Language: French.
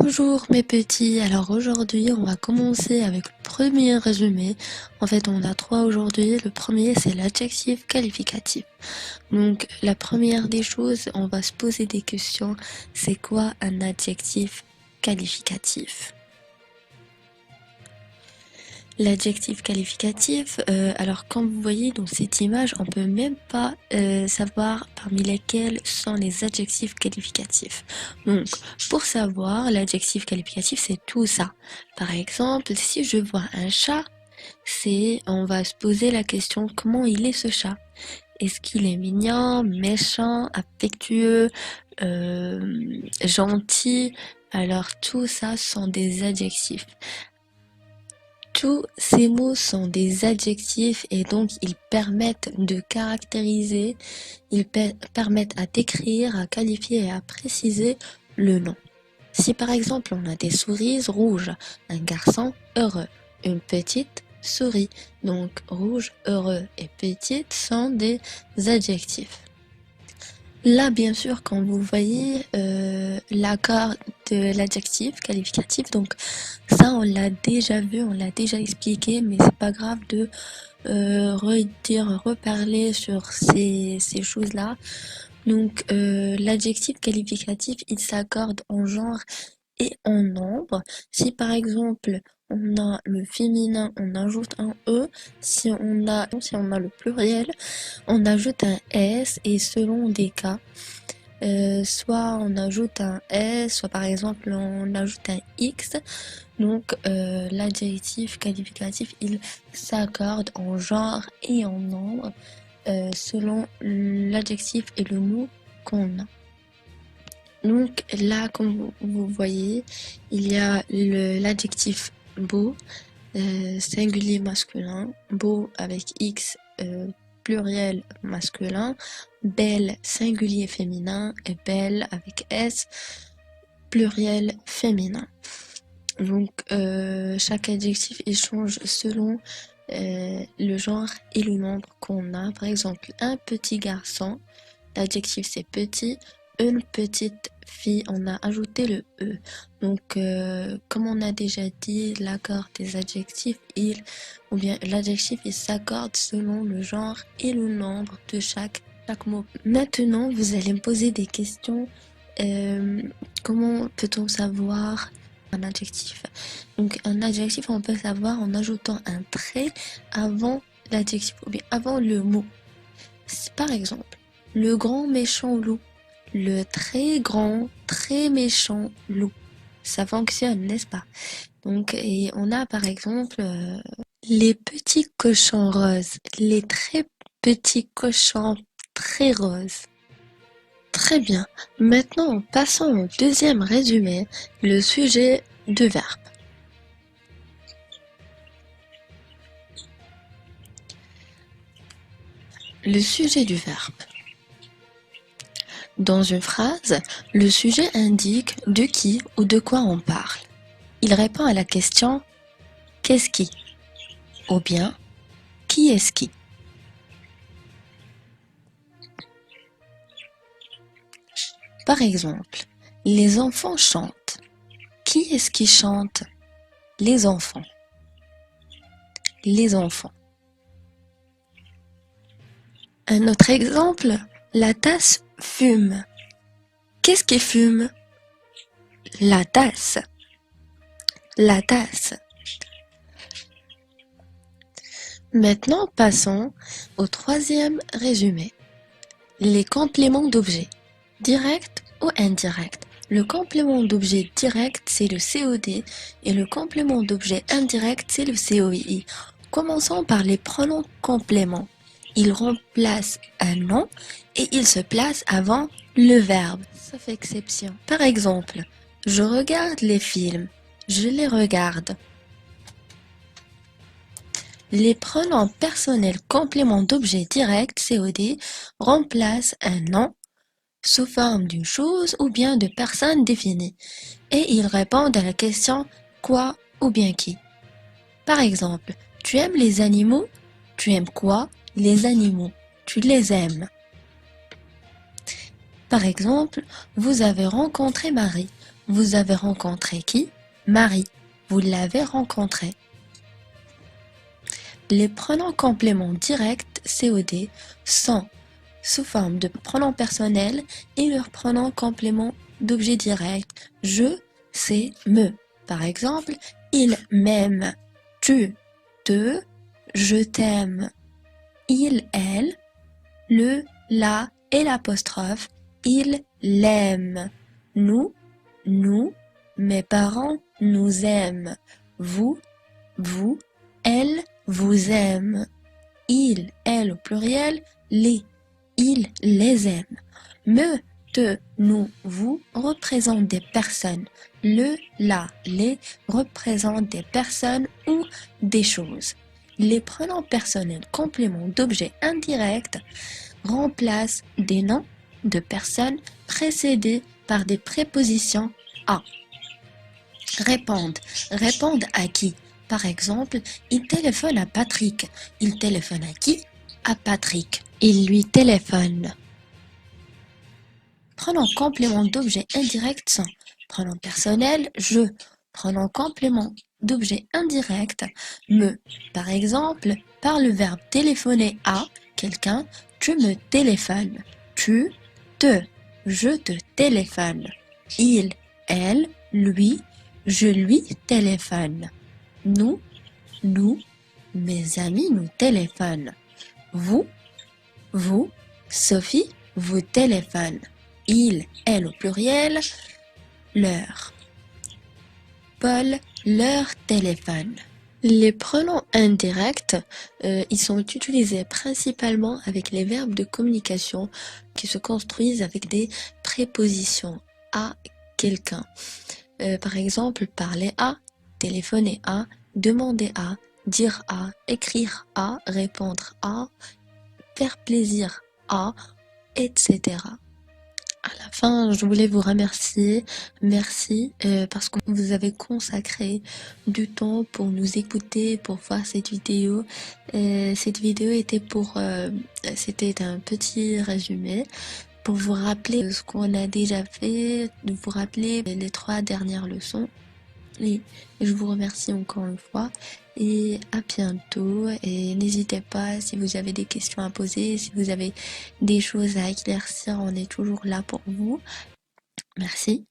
Bonjour mes petits, alors aujourd'hui on va commencer avec le premier résumé. En fait on a trois aujourd'hui, le premier c'est l'adjectif qualificatif. Donc la première des choses, on va se poser des questions, c'est quoi un adjectif qualificatif? L'adjectif qualificatif, alors comme vous voyez dans cette image, on peut même pas savoir parmi lesquels sont les adjectifs qualificatifs. Donc, pour savoir, l'adjectif qualificatif, c'est tout ça. Par exemple, si je vois un chat, on va se poser la question, comment il est ce chat? Est-ce qu'il est mignon, méchant, affectueux, gentil? Alors, tout ça sont des adjectifs. Tous ces mots sont des adjectifs et donc ils permettent de caractériser, permettent à décrire, à qualifier et à préciser le nom. Si par exemple on a des souris rouges, un garçon heureux, une petite souris, donc rouge, heureux et petite sont des adjectifs. Là, bien sûr, quand vous voyez l'accord de l'adjectif qualificatif, donc ça, on l'a déjà vu, on l'a déjà expliqué, mais c'est pas grave de reparler sur ces choses-là. Donc, l'adjectif qualificatif, il s'accorde en genre et en nombre. Si par exemple on a le féminin, on ajoute un E. Si on a le pluriel, on ajoute un S. Et selon des cas, soit on ajoute un S, soit par exemple on ajoute un X. Donc l'adjectif qualificatif, il s'accorde en genre et en nombre selon l'adjectif et le mot qu'on a. Donc là, comme vous voyez, il y a l'adjectif beau, singulier masculin, beau avec X, pluriel masculin, belle singulier féminin et belle avec S, pluriel féminin. Donc chaque adjectif il change selon le genre et le nombre qu'on a. Par exemple, un petit garçon, l'adjectif c'est petit. Une petite fille, on a ajouté le E. Donc, comme on a déjà dit, l'accord des adjectifs, l'adjectif, il s'accorde selon le genre et le nombre de chaque mot. Maintenant, vous allez me poser des questions. Comment peut-on savoir un adjectif? Donc, un adjectif, on peut savoir en ajoutant un trait avant l'adjectif ou bien avant le mot. Par exemple, le grand méchant loup. Le très grand, très méchant loup. Ça fonctionne, n'est-ce pas? Donc, et on a par exemple les petits cochons roses, les très petits cochons très roses. Très bien. Maintenant, passons au deuxième résumé, le sujet du verbe. Le sujet du verbe. Dans une phrase, le sujet indique de qui ou de quoi on parle. Il répond à la question « qu'est-ce qui ?» ou bien « qui est-ce qui ?» Par exemple, les enfants chantent. Qui est-ce qui chante? Les enfants. Les enfants. Un autre exemple, la tasse fume. Qu'est-ce qui fume? La tasse. La tasse. Maintenant, passons au troisième résumé. Les compléments d'objet, direct ou indirect. Le complément d'objet direct, c'est le COD et le complément d'objet indirect, c'est le COI. Commençons par les pronoms compléments. Ils remplacent un nom et ils se placent avant le verbe, sauf exception. Par exemple, je regarde les films, je les regarde. Les pronoms personnels compléments d'objet direct, COD, remplacent un nom sous forme d'une chose ou bien de personne définie et ils répondent à la question quoi ou bien qui. Par exemple, tu aimes les animaux? Tu aimes quoi? Les animaux. Tu les aimes. Par exemple, vous avez rencontré Marie. Vous avez rencontré qui? Marie. Vous l'avez rencontré. Les pronoms compléments directs, COD, sont sous forme de pronoms personnels et leurs pronoms compléments d'objet direct. Je, c'est, me. Par exemple, il m'aime, tu, te, je t'aime. Il, elle, le, la et l'apostrophe, il l'aime. Nous, nous, mes parents nous aiment. Vous, vous, elle vous aime. Il, elle au pluriel, les, il les aime. Me, te, nous, vous représentent des personnes. Le, la, les représentent des personnes ou des choses. Les pronoms personnels compléments d'objets indirects remplacent des noms de personnes précédés par des prépositions à. Répondent. Répondent à qui? Par exemple, il téléphone à Patrick. Il téléphone à qui? À Patrick. Il lui téléphone. Pronoms complément d'objet indirect sont pronom personnel je. Pronom complément d'objet indirect me. Par exemple, par le verbe téléphoner à quelqu'un, tu me téléphones. Tu, te, je te téléphone. Il, elle, lui, je lui téléphone. Nous, mes amis nous téléphonent. Vous, Sophie vous téléphone. Il, elle au pluriel, leur. Paul leur téléphone. Les pronoms indirects, ils sont utilisés principalement avec les verbes de communication qui se construisent avec des prépositions à quelqu'un. Par exemple, parler à, téléphoner à, demander à, dire à, écrire à, répondre à, faire plaisir à, etc. À la fin, je voulais vous remercier. Merci parce que vous avez consacré du temps pour nous écouter, pour voir cette vidéo. Cette vidéo c'était un petit résumé pour vous rappeler ce qu'on a déjà fait, de vous rappeler les 3 dernières leçons. Et je vous remercie encore une fois et à bientôt. Et n'hésitez pas si vous avez des questions à poser, si vous avez des choses à éclaircir, on est toujours là pour vous. Merci.